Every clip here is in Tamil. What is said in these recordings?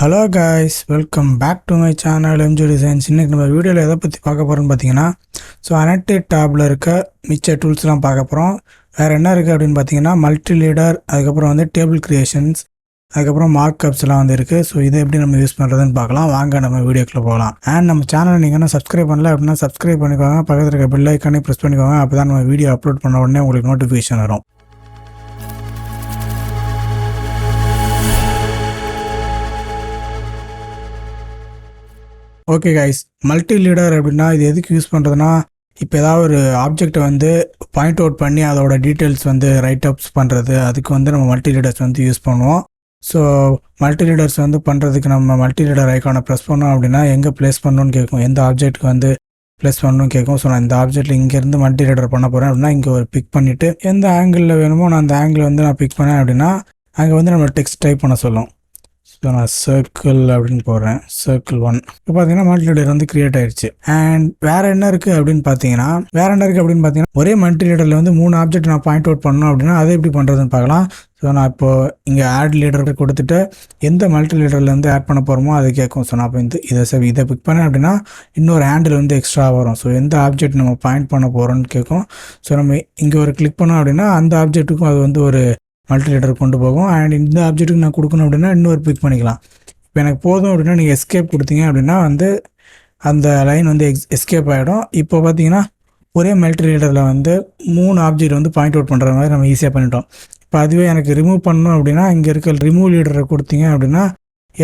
Hello guys, welcome back to my channel MG designs. இன்றைக்கி நம்ம வீடியோவில் எதை பற்றி பார்க்க போகிறோம்னு பார்த்தீங்கன்னா, Annotate டேப்பில் இருக்க மிச்ச டூல்ஸ்லாம் பார்க்க போகிறோம். வேறு என்ன இருக்குது அப்படின்னு பார்த்தீங்கன்னா, மல்டி லீடர், அதுக்கப்புறம் டேபிள் கிரியேஷன்ஸ், அதுக்கப்புறம் மார்க்அப்ஸ்லாம் இருக்குது. ஸோ இதை எப்படி நம்ம யூஸ் பண்ணுறதுன்னு பார்க்கலாம். வாங்க நம்ம வீடியோக்குள்ளே போகலாம். அண்ட் நம்ம சேனலை நீங்கள் என்ன சப்ஸ்கிரைப் பண்ணல அப்படின்னா சப்ஸ்கிரைப் பண்ணிக்கோங்க. பக்கத்தில் இருக்க பெல் ஐக்கானே ப்ரெஸ் பண்ணிக்கோங்க. அப்போ தான் நம்ம வீடியோ அப்லோட் பண்ண உடனே உங்களுக்கு நோட்டிஃபிகேஷன் வரும். ஓகே கைஸ், மல்டி லீடர் அப்படின்னா இது எதுக்கு யூஸ் பண்ணுறதுனா, இப்போ ஏதாவது ஒரு ஆப்ஜெக்டை பாயிண்ட் அவுட் பண்ணி அதோட டீட்டெயில்ஸ் ரைட் அப்ஸ் பண்ணுறது, அதுக்கு நம்ம மல்டி லீடர்ஸ் யூஸ் பண்ணுவோம். ஸோ மல்டி லீடர்ஸ் பண்ணுறதுக்கு நம்ம மல்டி லீடர் ஐக்கானை ப்ரெஸ் பண்ணோம் அப்படின்னா எங்கே ப்ளேஸ் பண்ணணும்னு கேட்கும், எந்த ஆப்ஜெக்ட்டுக்கு ப்ளேஸ் பண்ணணும்னு கேட்கும். ஸோ நான் இந்த ஆப்ஜெக்ட்டில் இங்கேருந்து மல்டி லீடர் பண்ண போகிறேன் அப்படின்னா இங்கே ஒரு பிக் பண்ணிவிட்டு எந்த ஆங்கிளில் வேணுமோ நான் அந்த ஆங்கிள் நான் பிக் பண்ணேன் அப்படின்னா அங்கே நம்ம டெக்ஸ்ட் டைப் பண்ண சொல்லும். ஸோ நான் சர்க்கிள் அப்படின்னு போடுறேன், சர்க்கிள் 1. இப்போ பார்த்தீங்கன்னா மல்டி லீடர் கிரியேட் ஆயிடுச்சு. அண்ட் வேறு என்ன இருக்குது அப்படின்னு பார்த்தீங்கன்னா ஒரே மல்டி லீடரில் 3 ஆப்ஜெக்ட் நான் பாயிண்ட் அவுட் பண்ணணும் அப்படின்னா அதை எப்படி பண்ணுறதுன்னு பார்க்கலாம். ஸோ நான் இப்போது இங்கே ஆட் லீடர் கொடுத்துட்டு எந்த மல்டி லீடரில் ஆட் பண்ண போகிறோமோ அதை கேட்கும். ஸோ நான் இப்போ இதை பிக் பண்ணேன் அப்படின்னா இன்னொரு ஹேண்டில் எக்ஸ்ட்ரா வரும். ஸோ எந்த ஆப்ஜெக்ட் நம்ம பாயிண்ட் பண்ண போகிறோன்னு கேட்கும். ஸோ நம்ம இங்கே ஒரு கிளிக் பண்ணோம் அப்படின்னா அந்த ஆப்ஜெக்ட்டுக்கும் அது ஒரு மல்டி லீடர் கொண்டு போகும். அண்ட் இந்த ஆப்ஜெக்ட்டுக்கு நான் கொடுக்கணும் அப்படின்னா இன்னொரு பிக் பண்ணிக்கலாம். இப்போ எனக்கு போதும் அப்படின்னா நீங்கள் எஸ்கேப் கொடுத்தீங்க அப்படின்னா அந்த லைன் எஸ்கேப் ஆகிடும். இப்போ பார்த்தீங்கன்னா ஒரே மல்டி லீடரில் 3 ஆப்ஜெக்ட் பாயிண்ட் அவுட் பண்ணுற மாதிரி நம்ம ஈஸியாக பண்ணிட்டோம். இப்போ அதுவே எனக்கு ரிமூவ் பண்ணணும் அப்படின்னா இங்கே இருக்க ரிமூவ் லீடரை கொடுத்தீங்க அப்படின்னா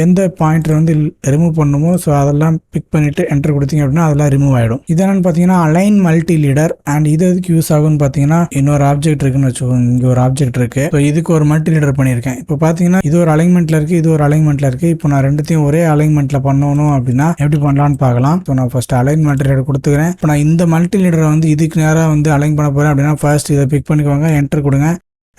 எந்த பாயிண்டர் ரிமூவ் பண்ணுமோ ஸோ அதெல்லாம் பிக் பண்ணிவிட்டு என்டர் கொடுத்தீங்க அப்படின்னா அதெல்லாம் ரிமூவ் ஆகிடும். இதென்னு பார்த்தீங்கன்னா அலைன் மல்டி லீடர். அண்ட் இது எதுக்கு யூஸ் ஆகும்னு பார்த்தீங்கன்னா இன்னொரு ஆப்ஜெக்ட் இருக்குன்னு வச்சுக்கோங்க, இங்கே ஒரு ஆப்ஜெக்ட் இருக்குது. ஸோ இதுக்கு ஒரு மல்டி லீடர் பண்ணியிருக்கேன். இப்போ பார்த்தீங்கன்னா இது ஒரு அலைன்மெண்ட்டில் இருக்குது, இது ஒரு அலைன்மெண்ட்டில் இருக்குது. இப்போ நான் ரெண்டுத்தையும் ஒரே அலைன்மெண்ட்டில் பண்ணணும் அப்படின்னா எப்படி பண்ணலான்னு பார்க்கலாம். ஸோ நான் ஃபஸ்ட் அலைன் மல்டி லீடர் கொடுத்துக்கிறேன். இப்போ நான் இந்த மல்டி லீடரை இதுக்கு நேராக அலைன் பண்ண போகிறேன் அப்படின்னா ஃபர்ஸ்ட் இதை பிக் பண்ணிக்கோங்க, என்டர் கொடுங்க.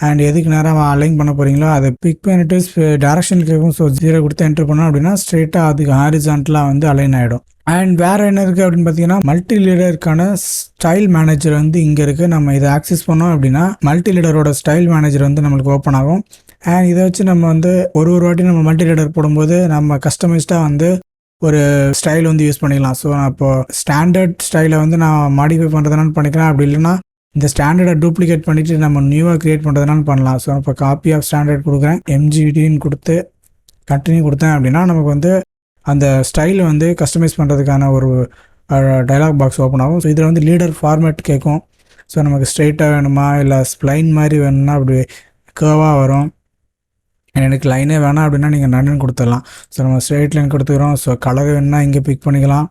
அண்ட் எதுக்கு நேரம் அலைன் பண்ண போகிறீங்களோ அதை பிக் பண்ணிட்டு டேரக்ஷன் கேட்கும். ஸோ 0 கொடுத்து என்டர் பண்ணோம் அப்படின்னா ஸ்ட்ரெயிட்டாக அதுக்கு ஹாரிசான்டலாக அலைன் ஆகிடும். அண்ட் வேறு என்ன இருக்குது அப்படின்னு பார்த்தீங்கன்னா மல்டி லீடருக்கான ஸ்டைல் மேனேஜர் இங்கே இருக்குது. நம்ம இதை ஆக்சஸ் பண்ணோம் அப்படின்னா மல்டி லீடரோட ஸ்டைல் மேனேஜர் நம்மளுக்கு ஓப்பன் ஆகும். அண்ட் இதை வச்சு நம்ம ஒரு வாட்டி நம்ம மல்டி லீடர் போடும்போது நம்ம கஸ்டமைஸ்டாக ஒரு ஸ்டைல் யூஸ் பண்ணிக்கலாம். ஸோ நான் இப்போது ஸ்டாண்டர்ட் ஸ்டைலை நான் மாடிஃபை பண்ணுறதுனால பண்ணிக்கலாம். அப்படி இல்லைன்னா இந்த ஸ்டாண்டர்டை டூப்ளிகேட் பண்ணிவிட்டு நம்ம நியூவாக க்ரியேட் பண்ணுறதுனால பண்ணலாம். ஸோ இப்போ காப்பி ஆஃப் ஸ்டாண்டர்ட் கொடுக்குறேன், எம்ஜிடின்னு கொடுத்து கண்டினியூ கொடுத்தேன் அப்படின்னா நமக்கு அந்த ஸ்டைலை கஸ்டமைஸ் பண்ணுறதுக்கான ஒரு டைலாக் பாக்ஸ் ஓப்பன் ஆகும். ஸோ இதில் லீடர் ஃபார்மேட் கேட்கும். ஸோ நமக்கு ஸ்ட்ரெயிட்டாக வேணுமா இல்லை ஸ்ப்ளைன் மாதிரி வேணும்னா அப்படி கேர்வாக வரும். எனக்கு லைனே வேணாம் அப்படின்னா நீங்கள் நன்னு கொடுத்துடலாம். ஸோ நம்ம ஸ்ட்ரெயிட் லைன் கொடுத்துக்கிறோம். ஸோ கலர் வேணுன்னா இங்கே பிக் பண்ணிக்கலாம்,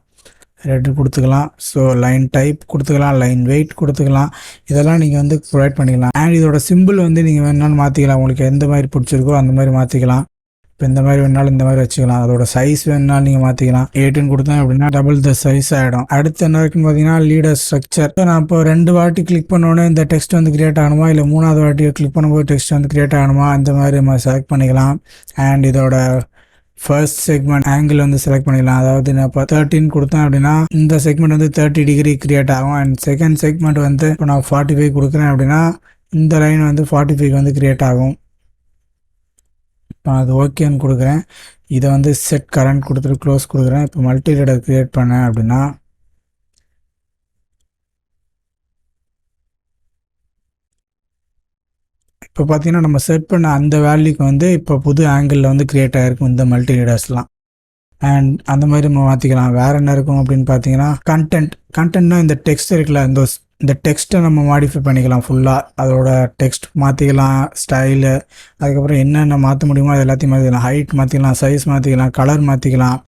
ரெட் கொடுத்துக்கலாம். ஸோ லைன் டைப் கொடுத்துக்கலாம், லைன் வெயிட் கொடுத்துக்கலாம். இதெல்லாம் நீங்கள் ப்ரொவைட் பண்ணிக்கலாம். அண்ட் இதோட சிம்பிள் நீங்கள் வேணுனாலும் மாற்றிக்கலாம். உங்களுக்கு எந்த மாதிரி பிடிச்சிருக்கோ அந்த மாதிரி மாற்றிக்கலாம். இப்போ இந்த மாதிரி வேணாலும் இந்த மாதிரி வச்சுக்கலாம். அதோட சைஸ் வேணுனாலும் நீங்கள் மாற்றிக்கலாம். 8ன்னு கொடுத்தேன் அப்படின்னா டபுள் த சைஸ் ஆகிடும். அடுத்து என்ன இருக்குன்னு பார்த்தீங்கன்னா லீடர் ஸ்ட்ரக்சர். நான் இப்போ 2 வாட்டி கிளிக் பண்ணோன்னே இந்த டெக்ஸ்ட் கிரியேட் ஆகணுமா, இல்லை 3வது வாட்டி கிளிக் பண்ணும்போது டெக்ஸ்ட் கிரியேட் ஆகணுமா, அந்த மாதிரி நம்ம செலக்ட் பண்ணிக்கலாம். அண்ட் இதோட ஃபர்ஸ்ட் செக்மெண்ட் ஆங்கிள் செலக்ட் பண்ணிக்கலாம். அதாவது நான் இப்போ 13 கொடுத்தேன் அப்படின்னா இந்த செக்மெண்ட் 30 டிகிரி கிரியேட் ஆகும். அண்ட் செகண்ட் செக்மெண்ட் இப்போ நான் 45 கொடுக்குறேன் அப்படின்னா இந்த லைன் 45 கிரியேட் ஆகும். இப்போ அது ஓகேன்னு கொடுக்குறேன். இதை செட் கரண்ட் கொடுத்துட்டு க்ளோஸ் கொடுக்குறேன். இப்போ மல்டி லீடர் கிரியேட் பண்ணேன் அப்படின்னா இப்போ பார்த்தீங்கன்னா நம்ம செட் பண்ண அந்த வேல்யூக்கு இப்போ புது ஆங்கிளில் கிரியேட் ஆகிருக்கும் இந்த மல்டி லீடர்ஸ்லாம். அண்ட் அந்த மாதிரி நம்ம மாற்றிக்கலாம். வேறு என்ன இருக்கும் அப்படின்னு பார்த்தீங்கன்னா கண்டென்ட்னா இந்த டெக்ஸ்ட் இருக்குல்ல, இந்த டெக்ஸ்ட்டை நம்ம மாடிஃபை பண்ணிக்கலாம். ஃபுல்லாக அதோட டெக்ஸ்ட் மாற்றிக்கலாம், ஸ்டைலு, அதுக்கப்புறம் என்னென்ன மாற்ற முடியுமோ அது எல்லாத்தையும் மாற்றிக்கலாம். ஹைட் மாற்றிக்கலாம், சைஸ் மாற்றிக்கலாம், கலர் மாற்றிக்கலாம்.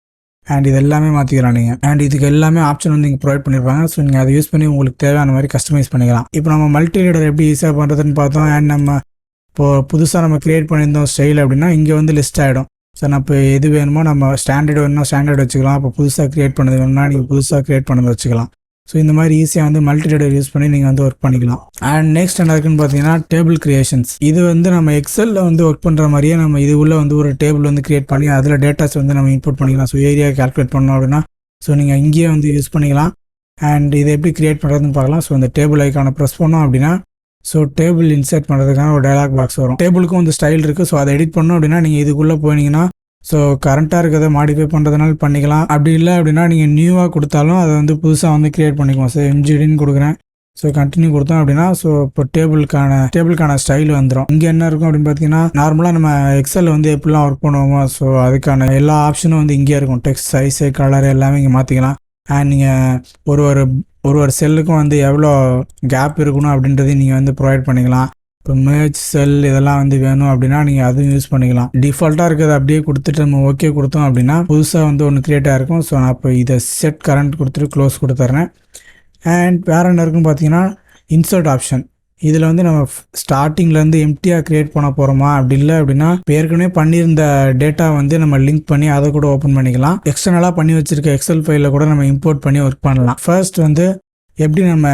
அண்ட் இது எல்லாமே மாற்றிக்கலாம் நீங்கள். அண்ட் இதுக்கு எல்லாமே ஆப்ஷன் நீங்கள் ப்ரொவைட் பண்ணியிருப்பாங்க. ஸோ நீங்கள் அதை யூஸ் பண்ணி உங்களுக்கு தேவையான மாதிரி கஸ்டமைஸ் பண்ணிக்கலாம். இப்போ நம்ம மல்டி லீடர் எப்படி ஈஸியாக பண்ணுறதுன்னு பார்த்தோம். அண்ட் நம்ம இப்போது புதுசாக நம்ம க்ரியேட் பண்ணியிருந்தோம் ஸ்டைல் அப்படின்னா இங்கே லிஸ்ட் ஆகிடும். ஸோ நான் இப்போ எது வேணுமோ நம்ம ஸ்டாண்டர்ட் வேணும்னா ஸ்டாண்டர்ட் வச்சுக்கலாம். இப்போ புதுசாக க்ரியேட் பண்ணது வேணும்னா நீங்கள் புதுசாக க்ரியேட் பண்ணது வச்சுக்கலாம். ஸோ இந்த மாதிரி ஈஸியாக மல்டி லீடர் யூஸ் பண்ணி நீங்கள் ஒர்க் பண்ணிக்கலாம். அண்ட் நெக்ஸ்ட் என்ன இருக்குன்னு பார்த்தீங்கன்னா டேபிள் கிரியேஷன்ஸ். இது நம்ம எக்ஸலில் ஒர்க் பண்ணுற மாதிரியே நம்ம இது உள்ள ஒரு டேபிள் கிரியேட் பண்ணி அதில் டேட்டாஸ் நம்ம இன்புட் பண்ணிக்கலாம். ஸோ ஏரியா கால்குலேட் பண்ணோம் அப்படின்னா ஸோ நீங்கள் இங்கேயே யூஸ் பண்ணிக்கலாம். அண்ட் இதை எப்படி க்ரியேட் பண்ணுறதுன்னு பார்க்கலாம். ஸோ இந்த டேபிள் ஐக்கானை ப்ரெஸ் பண்ணோம் அப்படின்னா ஸோ டேபிள் இன்சர்ட் பண்ணுறதுக்கான ஒரு டைலாக் பாக்ஸ் வரும். டேபிளுக்கும் ஸ்டைல் இருக்குது. ஸோ அதை எடிட் பண்ணோம் அப்படின்னா நீங்கள் இதுக்குள்ளே போனீங்கன்னா ஸோ கரண்ட்டாக இருக்கிறத மாடிஃபை பண்ணுறதுனால பண்ணிக்கலாம். அப்படி இல்லை அப்படின்னா நீங்கள் நியூவாக கொடுத்தாலும் அதை வந்து புதுசாக வந்து க்ரியேட் பண்ணிக்குவோம். ஸோ எம்ஜிடின்னு கொடுக்குறேன். ஸோ கண்டினியூ கொடுத்தோம் அப்படின்னா ஸோ இப்போ டேபிளுக்கான ஸ்டைல் வந்துடும். இங்கே என்ன இருக்கும் அப்படின்னு பார்த்தீங்கன்னா நார்மலாக நம்ம எக்ஸலில் வந்து எப்படிலாம் ஒர்க் பண்ணுவோமோ ஸோ அதுக்கான எல்லா ஆப்ஷனும் வந்து இங்கே இருக்கும். டெக்ஸ்ட் சைஸு கலர் எல்லாமே இங்கே மாற்றிக்கலாம். அண்ட் நீங்கள் ஒரு செல்லுக்கும் வந்து எவ்வளோ கேப் இருக்கணும் அப்படின்றதையும் நீங்கள் வந்து ப்ரொவைட் பண்ணிக்கலாம். இப்போ மேட்ச் செல் இதெல்லாம் வந்து வேணும் அப்படின்னா நீங்கள் அதுவும் யூஸ் பண்ணிக்கலாம். டிஃபால்ட்டாக இருக்கிறத அப்படியே கொடுத்துட்டு நம்ம ஓகே கொடுத்தோம் அப்படின்னா புதுசாக வந்து ஒன்று க்ரியேட்டாக இருக்கும். ஸோ நான் இப்போ இதை செட் கரண்ட் கொடுத்துட்டு க்ளோஸ் கொடுத்துட்றேன். அண்ட் வேறு என்ன இருக்குன்னு பார்த்தீங்கன்னா இன்சர்ட் ஆப்ஷன். இதில் வந்து நம்ம ஸ்டார்டிங்லேருந்து எம்டியாக க்ரியேட் பண்ண போகிறோமா அப்படி இல்லை அப்படின்னா ஏற்கனவே பண்ணியிருந்த டேட்டா வந்து நம்ம லிங்க் பண்ணி அதை கூட ஓப்பன் பண்ணிக்கலாம். எக்ஸ்டர்னலாக பண்ணி வச்சுருக்க எக்ஸல் ஃபைலில் கூட நம்ம இம்போர்ட் பண்ணி ஒர்க் பண்ணலாம். ஃபர்ஸ்ட் வந்து எப்படி நம்ம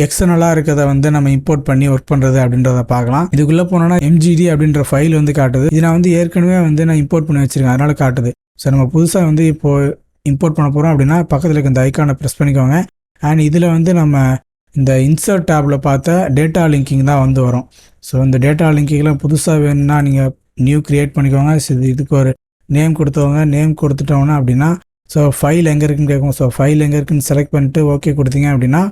எக்ஸ்டர்னலாக இருக்கிறத வந்து நம்ம இம்போர்ட் பண்ணி ஒர்க் பண்ணுறது அப்படின்றத பார்க்கலாம். இதுக்குள்ளே போனோன்னா எம்ஜிடி அப்படின்ற ஃபைல் வந்து காட்டுது. இது நான் வந்து ஏற்கனவே வந்து நான் இம்போர்ட் பண்ணி வச்சுருக்கேன், அதனால் காட்டுது. ஸோ நம்ம புதுசாக வந்து இப்போது இம்போர்ட் பண்ண போகிறோம் அப்படின்னா பக்கத்தில் இருக்க இந்த ஐக்கானை ப்ரெஸ் பண்ணிக்கோங்க. அண்ட் இதில் வந்து நம்ம இந்த இன்சர்ட் டேப்பில் பார்த்த டேட்டா லிங்கிங் தான் வந்து வரும். ஸோ இந்த டேட்டா லிங்கிங்லாம் புதுசாக வேணும்னா நீங்கள் நியூ க்ரியேட் பண்ணிக்கோங்க. இதுக்கு ஒரு நேம் கொடுத்துட்டோன்னா அப்படின்னா ஸோ ஃபைல் எங்கே இருக்குன்னு கேட்கும். ஸோ ஃபைல் எங்கே இருக்குன்னு செலக்ட் பண்ணிட்டு ஓகே கொடுத்தீங்க அப்படின்னா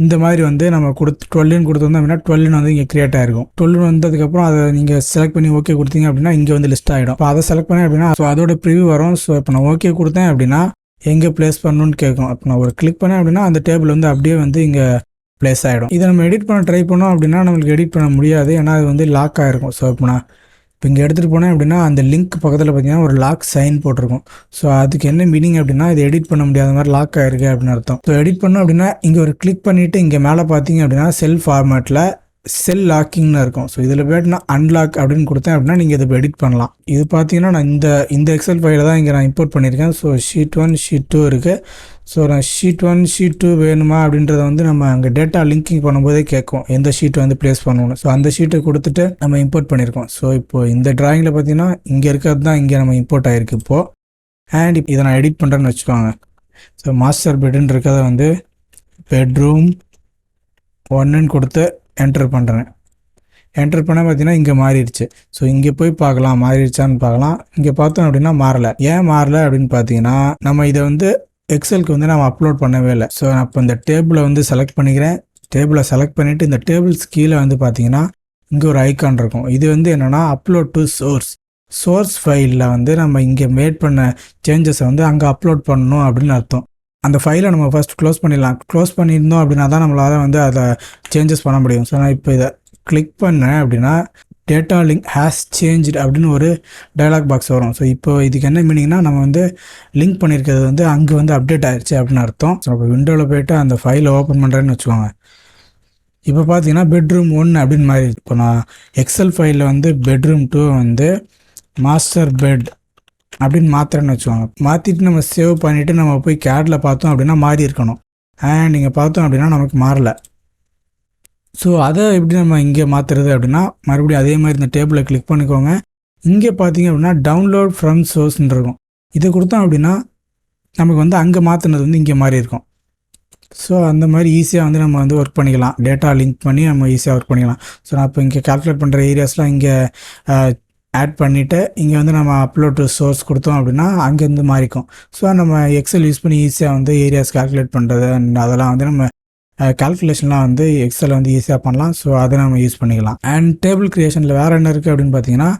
இந்த மாதிரி வந்து நம்ம 12ன்னு கொடுத்துருந்தோம் அப்படின்னா 12 வந்து இங்கே க்ரியேட் ஆகிருக்கும். 12 வந்ததுக்கப்புறம் அதை நீங்கள் செலக்ட் பண்ணி ஓகே கொடுத்தீங்க அப்படின்னா இங்கே வந்து லிஸ்ட் ஆகிடும். இப்போ அதை செலக்ட் பண்ணேன் அப்படின்னா ஸோ அதோட ப்ரிவியூ வரும். ஸோ இப்போ நான் ஓகே கொடுத்தேன் அப்படின்னா எங்கே ப்ளேஸ் பண்ணணும்னு கேட்கும். இப்போ நான் ஒரு கிளிக் பண்ணேன் அப்படின்னா அந்த டேபிள் வந்து அப்படியே வந்து இங்கே ப்ளேஸ் ஆகிடும். இதை நம்ம எடிட் பண்ண ட்ரை பண்ணோம் அப்படின்னா நம்மளுக்கு எடிட் பண்ண முடியாது, ஏன்னா அது வந்து லாக் ஆகிருக்கும். ஸோ இப்போ நான் இங்கே எடுத்துகிட்டு போனேன் அப்படின்னா அந்த லிங்க் பக்கத்தில் பார்த்தீங்கன்னா ஒரு லாக் சைன் போட்டிருக்கும். ஸோ அதுக்கு என்ன மீனிங் அப்படின்னா இது எடிட் பண்ண முடியாத மாதிரி லாக் ஆகிருக்கு அப்படின்னு அர்த்தம். ஸோ எடிட் பண்ணோம் அப்படின்னா இங்கே ஒரு கிளிக் பண்ணிவிட்டு இங்கே மேலே பார்த்தீங்க அப்படின்னா செல் ஃபார்மேட்டில் செல் லாக்கிங்னு இருக்கும். ஸோ இதில் போய்ட்டு நான் அன்லாக் அப்படின்னு கொடுத்தேன் அப்படின்னா நீங்கள் இதை எடிட் பண்ணலாம். இது பார்த்தீங்கன்னா நான் இந்த எக்ஸல் ஃபைலை தான் இங்கே நான் இம்போர்ட் பண்ணியிருக்கேன். ஸோ ஷீட் 1 ஷீட் 2 இருக்குது. ஸோ நான் ஷீட் 1 ஷீட் 2 வேணுமா அப்படின்றத வந்து நம்ம அங்கே டேட்டா லிங்கிங் பண்ணும்போதே கேட்கும் எந்த ஷீட்டை வந்து ப்ளேஸ் பண்ணணும். ஸோ அந்த ஷீட்டை கொடுத்துட்டு நம்ம இம்போர்ட் பண்ணியிருக்கோம். ஸோ இப்போது இந்த ட்ராயிங்கில் பார்த்தீங்கன்னா இங்கே இருக்கிறது தான் இங்கே நம்ம இம்போர்ட் ஆகிருக்கு இப்போது. அண்ட் இதை நான் எடிட் பண்ணுறேன்னு வச்சுக்கோங்க. ஸோ மாஸ்டர் பெட்டுன்னு இருக்கிறத வந்து பெட்ரூம் 1ன்னு கொடுத்து என்டர் பண்ணுறேன். என்டர் பண்ண பார்த்தீங்கன்னா இங்கே மாறிடுச்சு. ஸோ இங்கே போய் பார்க்கலாம் மாறிடுச்சான்னு பார்க்கலாம். இங்கே பார்த்தோம் அப்படின்னா மாறலை. ஏன் மாறலை அப்படின்னு பார்த்தீங்கன்னா நம்ம இதை வந்து எக்ஸலுக்கு வந்து நம்ம அப்லோட் பண்ணவே இல்லை. ஸோ நான் இப்போ இந்த டேபிளை வந்து செலக்ட் பண்ணிக்கிறேன். டேபிளை செலக்ட் பண்ணிவிட்டு இந்த டேபிள்ஸ் கீழே வந்து பார்த்தீங்கன்னா இங்கே ஒரு ஐக்கான் இருக்கும். இது வந்து என்னென்னா அப்லோட் டு சோர்ஸ் ஃபைலில் வந்து நம்ம இங்கே மேட் பண்ண சேஞ்சஸை வந்து அங்கே அப்லோட் பண்ணணும் அப்படின்னு அர்த்தம். அந்த ஃபைலை நம்ம ஃபஸ்ட் க்ளோஸ் பண்ணிடலாம். க்ளோஸ் பண்ணியிருந்தோம் அப்படின்னா தான் நம்மளால் வந்து அதை சேஞ்சஸ் பண்ண முடியும். ஸோ நான் இப்போ இதை கிளிக் பண்ணேன் அப்படின்னா டேட்டா லிங்க் ஹேஸ் சேஞ்ச்டு அப்படின்னு ஒரு டயலாக் பாக்ஸ் வரும். ஸோ இப்போ இதுக்கு என்ன மீனிங்னா நம்ம வந்து லிங்க் பண்ணியிருக்கிறது வந்து அங்கே வந்து அப்டேட் ஆகிடுச்சு அப்படின்னு அர்த்தம். ஸோ இப்போ விண்டோவில் போய்ட்டு அந்த ஃபைலை ஓப்பன் பண்ணுறேன்னு வச்சுக்கோங்க. இப்போ பார்த்தீங்கன்னா பெட்ரூம் 1 அப்படின்னு மாதிரி. இப்போ நான் எக்ஸல் ஃபைலில் வந்து பெட்ரூம் 2 வந்து மாஸ்டர் பெட் அப்படின்னு மாத்திரன்னு வச்சுக்கோங்க. மாற்றிட்டு நம்ம சேவ் பண்ணிவிட்டு நம்ம போய் கேடில் பார்த்தோம் அப்படின்னா மாறி இருக்கணும். அண்ட் நீங்கள் பார்த்தோம் அப்படின்னா நமக்கு மாறலை. ஸோ அதை எப்படி நம்ம இங்கே மாற்றுறது அப்படின்னா மறுபடியும் அதே மாதிரி இந்த டேபிளை கிளிக் பண்ணிக்கோங்க. இங்கே பார்த்தீங்க அப்படின்னா டவுன்லோட் ஃப்ரம் சோர்ஸ்ன்னு இருக்கும். இதை கொடுத்தோம் அப்படின்னா நமக்கு வந்து அங்கே மாற்றினது வந்து இங்கே மாறி இருக்கும். ஸோ அந்த மாதிரி ஈஸியாக வந்து நம்ம வந்து ஒர்க் பண்ணிக்கலாம். டேட்டா லிங்க் பண்ணி நம்ம ஈஸியாக ஒர்க் பண்ணிக்கலாம். ஸோ நான் இப்போ இங்கே கால்குலேட் பண்ணுற ஏரியாஸ்லாம் இங்கே ஆட் பண்ணிவிட்டு இங்கே வந்து நம்ம அப்லோட் டு சோர்ஸ் கொடுத்தோம் அப்படின்னா அங்கேருந்து மாறிக்கும். ஸோ நம்ம எக்ஸல் யூஸ் பண்ணி ஈஸியாக வந்து ஏரியாஸ் கால்குலேட் பண்ணுறது அதெல்லாம் வந்து நம்ம கால்குலேஷன்லாம் வந்து எக்ஸலில் வந்து ஈஸியாக பண்ணலாம். ஸோ அதை நம்ம யூஸ் பண்ணிக்கலாம். அண்ட் டேபிள் க்ரியேஷனில் வேறு என்ன இருக்குது அப்படின்னு பார்த்தீங்கன்னா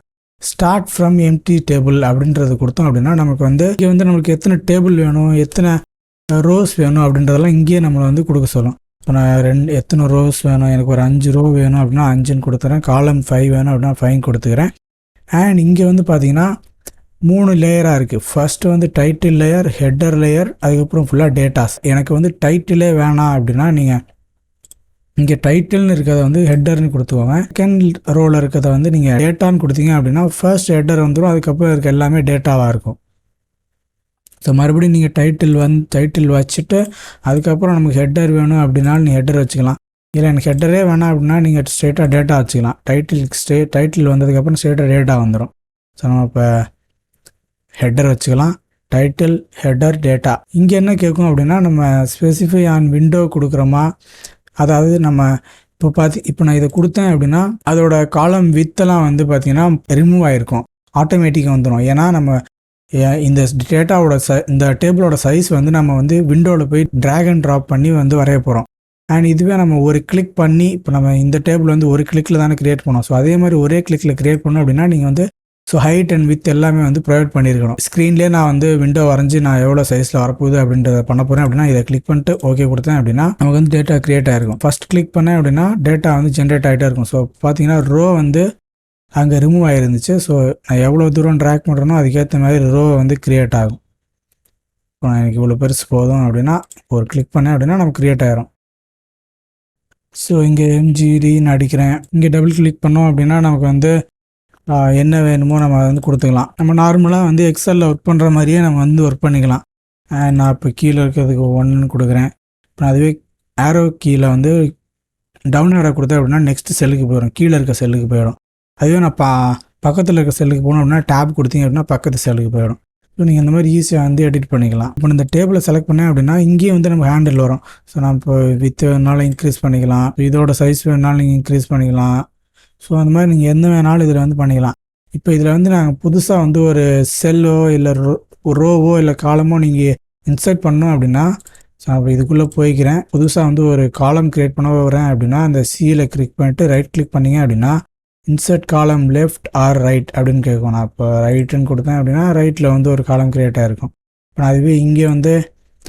ஸ்டார்ட் ஃப்ரம் எம்டி டேபிள் அப்படின்றது கொடுத்தோம் அப்படின்னா நமக்கு வந்து இங்கே வந்து நம்மளுக்கு எத்தனை டேபிள் வேணும் எத்தனை ரோஸ் வேணும் அப்படின்றதெல்லாம் இங்கேயே நம்மளை வந்து கொடுக்க சொல்லும். இப்போ நான் எத்தனை ரோஸ் வேணும், எனக்கு ஒரு 5 ரோ வேணும் அப்படின்னா 5ன்னு கொடுத்துறேன். காலம் 5 வேணும் அப்படின்னா 5 கொடுத்துக்கிறேன். அண்ட் இங்கே வந்து பார்த்தீங்கன்னா 3 லேயராக இருக்குது. ஃபர்ஸ்ட்டு வந்து டைட்டில் லேயர், ஹெட்டர் லேயர், அதுக்கப்புறம் ஃபுல்லாக டேட்டாஸ். எனக்கு வந்து டைட்டிலே வேணாம் அப்படின்னா நீங்கள் இங்கே டைட்டில்னு இருக்கிறத வந்து ஹெட்டர்னு கொடுத்துக்கோங்க. செகண்ட் ரோவில் இருக்கிறத வந்து நீங்கள் டேட்டான்னு கொடுத்தீங்க அப்படின்னா ஃபர்ஸ்ட் ஹெட்டர் வந்துடும், அதுக்கப்புறம் இருக்க எல்லாமே டேட்டாவாக இருக்கும். ஸோ மறுபடியும் நீங்கள் டைட்டில் வச்சுட்டு அதுக்கப்புறம் நமக்கு ஹெட்டர் வேணும் அப்படின்னாலும் நீங்கள் ஹெட்டர் வச்சுக்கலாம். இல்லை எனக்கு ஹெட்டரே வேணாம் அப்படின்னா நீங்கள் ஸ்ட்ரெயிட்டாக டேட்டா வச்சுக்கலாம். டைட்டில் வந்ததுக்கப்புறம் ஸ்ட்ரெயிட்டாக டேட்டா வந்துடும். ஸோ நம்ம இப்போ ஹெட்டர் வச்சுக்கலாம். Title, header, data. இங்கே என்ன கேட்கும் அப்படின்னா நம்ம ஸ்பெசிஃபை ஆன் விண்டோ கொடுக்குறோமா, அதாவது நம்ம இப்போ நான் இதை கொடுத்தேன் அப்படின்னா அதோட காலம் வித்தெல்லாம் வந்து பார்த்தீங்கன்னா ரிமூவ் ஆகிருக்கும். ஆட்டோமேட்டிக்காக வந்துடும். ஏன்னா நம்ம இந்த டேட்டாவோட இந்த டேபிளோட சைஸ் வந்து நம்ம வந்து விண்டோவில் போய் ட்ராக் அண்ட் ட்ராப் பண்ணி வந்து வரைய போகிறோம். அண்ட் இதுவே நம்ம ஒரு கிளிக் பண்ணி இப்போ நம்ம இந்த டேபிள் வந்து ஒரு கிளிக்கில் தானே க்ரியேட் பண்ணோம். ஸோ அதே மாதிரி ஒரே கிளிக்கில் க்ரியேட் பண்ணோம் அப்படின்னா நீங்கள் வந்து ஸோ ஹைட் அண்ட் வித் எல்லாமே வந்து ப்ரொவைட் பண்ணியிருக்கணும். ஸ்க்ரீன்லேயே நான் வந்து விண்டோ வரைஞ்சி நான் எவ்வளோ சைஸில் வரப்போகுது அப்படின்றத பண்ண போகிறேன் அப்படின்னா இதை கிளிக் பண்ணிட்டு ஓகே கொடுத்தேன் அப்படின்னா நமக்கு வந்து டேட்டா க்ரியேட் ஆகிருக்கும். ஃபஸ்ட் கிளிக் பண்ணேன் அப்படின்னா டேட்டா வந்து ஜென்ரேட் ஆகிட்டே இருக்கும். ஸோ பார்த்தீங்கன்னா ரோ வந்து அங்கே ரிமூவ் ஆகிருந்துச்சு. ஸோ நான் எவ்வளோ தூரம் ட்ராக் பண்ணுறேனோ அதுக்கேற்ற மாதிரி ரோ வந்து க்ரியேட் ஆகும். இப்போ நான் எனக்கு இவ்வளோ பெருசு போதும் அப்படின்னா ஒரு கிளிக் பண்ணேன் அப்படின்னா நமக்கு க்ரியேட் ஆகிரும். ஸோ இங்கே எம்ஜிடின்னு அடிக்கிறேன். இங்கே டபுள் கிளிக் பண்ணோம் அப்படின்னா நமக்கு வந்து என்ன வேணுமோ நம்ம வந்து கொடுத்துக்கலாம். நம்ம நார்மலாக வந்து எக்ஸலில் ஒர்க் பண்ணுற மாதிரியே நம்ம வந்து ஒர்க் பண்ணிக்கலாம். நான் இப்போ கீழே இருக்கிறதுக்கு 1ன்னு கொடுக்குறேன். இப்போ அதுவே ஆரோ கீழே வந்து டவுன் ஆரோ கொடுத்தேன் அப்படின்னா நெக்ஸ்ட் செல்லுக்கு போயிடும், கீழே இருக்க செல்லுக்கு போயிடும். அதுவே நான் பக்கத்தில் இருக்க செல்லுக்கு போனோம் அப்படின்னா டேப் கொடுத்தீங்க அப்படின்னா பக்கத்து செல்லுக்கு போயிடும். ஸோ நீங்கள் இந்த மாதிரி ஈஸியாக வந்து எடிட் பண்ணிக்கலாம். இப்போ இந்த டேபிளை செலக்ட் பண்ணேன் அப்படின்னா இங்கேயும் வந்து நம்ம ஹேண்டில் வரும். ஸோ நான் இப்போ வித் வேணுனாலும் இன்க்ரீஸ் பண்ணிக்கலாம், இதோட சைஸ் வேணுனாலும் நீங்கள் இன்க்ரீஸ் பண்ணிக்கலாம். ஸோ அந்த மாதிரி நீங்கள் எந்த வேணாலும் இதில் வந்து பண்ணிக்கலாம். இப்போ இதில் வந்து நாங்கள் புதுசாக வந்து ஒரு செல்லோ இல்லை ரோவோ இல்லை காலமோ நீங்கள் இன்சர்ட் பண்ணோம் அப்படின்னா ஸோ நான் இப்போ இதுக்குள்ளே போய்க்கிறேன். புதுசாக வந்து ஒரு காலம் க்ரியேட் பண்ண வரேன் அப்படின்னா அந்த சியில் கிளிக் பண்ணிட்டு ரைட் கிளிக் பண்ணிங்க அப்படின்னா இன்சர்ட் காலம் லெஃப்ட் ஆர் ரைட் அப்படின்னு கேட்கும். நான் இப்போ ரைட்டுன்னு கொடுத்தேன் அப்படின்னா ரைட்டில் வந்து ஒரு காலம் க்ரியேட் ஆகிருக்கும். இப்போ நான் அதுவே இங்கே வந்து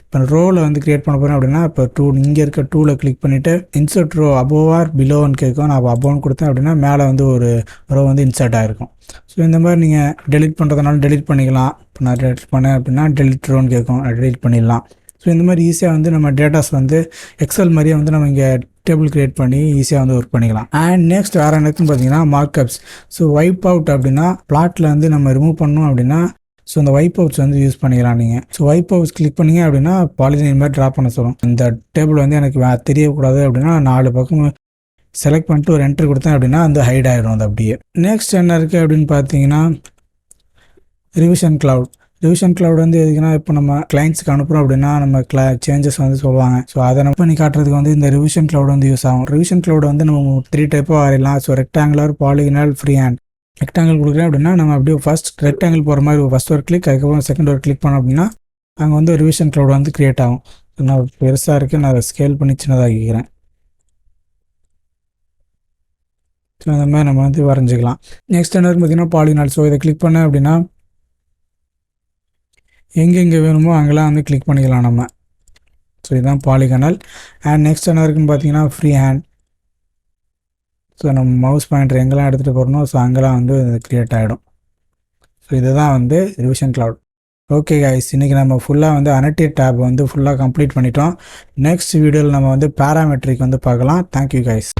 இப்போ ரோவில் வந்து க்ரியேட் பண்ண போகிறேன் அப்படின்னா இப்போ இங்கே இருக்க டூவில் கிளிக் பண்ணிவிட்டு இன்சர்ட் ரோ அபோவ் ஆர் பிலோன்னு கேட்கும். நான் அபோவ்னு கொடுத்தேன் அப்படின்னா மேலே வந்து ஒரு ரோ வந்து இன்சர்ட் ஆகிருக்கும். ஸோ இந்த மாதிரி நீங்கள் டெலிட் பண்ணுறதுனால டெலிட் பண்ணிக்கலாம். இப்போ நான் டெலிட் பண்ணேன் அப்படின்னா டெலிட் ரோன்னு கேட்கும், டெலிட் பண்ணிடலாம். ஸோ இந்த மாதிரி ஈஸியாக வந்து நம்ம டேட்டாஸ் வந்து எக்ஸல் மாதிரியே வந்து நம்ம இங்கே டேபிள் க்ரியேட் பண்ணி ஈஸியாக வந்து ஒர்க் பண்ணிக்கலாம். அண்ட் நெக்ஸ்ட் வேறு எனக்குன்னு பார்த்தீங்கன்னா மார்க்அப்ஸ். ஸோ வைப் அவுட் அப்படின்னா பிளாட்டில் வந்து நம்ம ரிமூவ் பண்ணோம் அப்படின்னா ஸோ இந்த வைப் அவுட்ஸ் வந்து யூஸ் பண்ணிக்கலாம் நீங்கள். ஸோ வைப் அவுட்ஸ் கிளிக் பண்ணிங்க அப்படின்னா பாலிலைன் மாதிரி ட்ரா பண்ண சொல்லும். இந்த டேபிள் வந்து எனக்கு தெரியக்கூடாது அப்படின்னா 4 பக்கம் செலக்ட் பண்ணிட்டு ஒரு என்ட்ரு கொடுத்தேன் அப்படின்னா வந்து ஹைட் ஆகிடும் அது அப்படியே. நெக்ஸ்ட் என்ன இருக்குது அப்படின்னு பார்த்தீங்கன்னா ரிவிஷன் கிளவுட். ரிவிஷன் கிளவுட் வந்து எதுக்குன்னா இப்போ நம்ம கிளைண்ட்ஸ்க்கு அனுப்புகிறோம் அப்படின்னா நம்ம சேஞ்சஸ் வந்து சொல்லுவாங்க. ஸோ அதை நம்ம பண்ணி காட்டுறதுக்கு வந்து இந்த ரிவிஷன் கிளவுட் வந்து யூஸ் ஆகும். ரிவிஷன் கிளவுட் வந்து நம்ம 3 டைப்பாக வரையலாம். So rectangular, பாலிகனல், free hand. Rectangle கொடுக்குறேன் அப்படின்னா நம்ம அப்படியே ஃபஸ்ட் ரெக்டாங்கிள் போகிற மாதிரி ஃபஸ்ட் ஒரு கிளிக், அதுக்கப்புறம் செகண்ட் ஒரு கிளிக் பண்ணோம் அப்படின்னா அங்கே வந்து ரிவிஷன் கிளவுட் வந்து க்ரியேட் ஆகும். நான் பெருசாக இருக்குது, நான் அதை ஸ்கேல் பண்ணி சின்னதாகிக்கிறேன். ஸோ அந்த மாதிரி நம்ம வந்து வரைஞ்சிக்கலாம். நெக்ஸ்ட் என்ன பார்த்தீங்கன்னா பாலிகனல். ஸோ இதை கிளிக் பண்ணேன் அப்படின்னா எங்கெங்கே வேணுமோ அங்கெல்லாம் வந்து கிளிக் பண்ணிக்கலாம் நம்ம. ஸோ இதுதான் பாலிகனல். அண்ட் நெக்ஸ்ட் என்ன இருக்குன்னு பார்த்தீங்கன்னா ஃப்ரீ ஹேண்ட். ஸோ நம்ம மவுஸ் பாயிண்டர் எங்கெல்லாம் எடுத்துகிட்டு போகிறோமோ ஸோ அங்கெல்லாம் வந்து க்ரியேட் ஆகிடும். ஸோ இதுதான் வந்து ரிவிஷன் கிளவுட். ஓகே கைஸ், இன்றைக்கி நம்ம ஃபுல்லாக வந்து அனோட்டேட் டேப் வந்து ஃபுல்லாக கம்ப்ளீட் பண்ணிட்டோம். நெக்ஸ்ட் வீடியோவில் நம்ம வந்து பேராமெட்ரிக் வந்து பார்க்கலாம். Thank you guys.